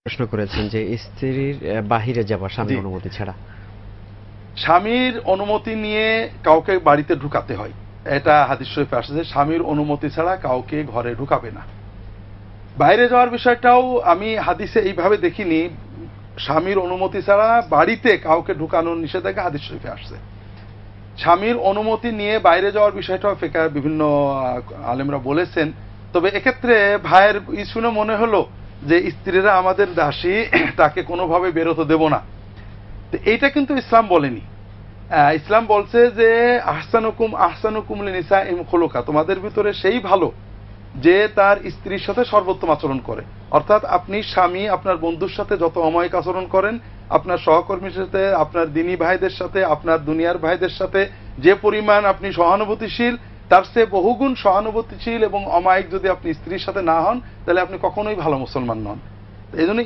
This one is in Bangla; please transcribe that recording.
প্রশ্ন করেছেন যে স্ত্রীর বাহিরে যাওয়া স্বামীর অনুমতি ছাড়া। স্বামীর অনুমতি নিয়ে কাউকে বাড়িতে ঢুকাতে হয়, এটা হাদিস শরীফে আসছে, স্বামীর অনুমতি ছাড়া কাউকে ঘরে ঢুকাবে না। বাইরে যাওয়ার বিষয়টাও আমি হাদিসে এইভাবে দেখিনি, স্বামীর অনুমতি ছাড়া বাড়িতে কাউকে ঢুকানোর নিষেধাজ্ঞা হাদিস শরীফে আসছে। স্বামীর অনুমতি নিয়ে বাইরে যাওয়ার বিষয়টাও ফিকার বিভিন্ন আলেমরা বলেছেন। তবে এক্ষেত্রে ভাইয়ের শুনে মনে হলো যে স্ত্রীরা আমাদের দাসী, তাকে কোনোভাবে বেরোতে দেব না, তো এইটা কিন্তু ইসলাম বলেনি। ইসলাম বলছে যে আহসানুকুম আহসানুকুম লিনিসাইহিম খুলুকা, তোমাদের ভিতরে সেই ভালো যে তার স্ত্রীর সাথে সর্বোত্তম আচরণ করে। অর্থাৎ আপনি স্বামী আপনার বন্ধুর সাথে যত অমায়িক আচরণ করেন, আপনার সহকর্মীর সাথে, আপনার দিনী ভাইদের সাথে, আপনার দুনিয়ার ভাইদের সাথে যে পরিমাণ আপনি সহানুভূতিশীল, তার চেয়ে বহুগুণ সহানুভূতিশীল এবং অমায়িক যদি আপনি স্ত্রীর সাথে না হন, তাহলে আপনি কখনোই ভালো মুসলমান নন। এই জন্য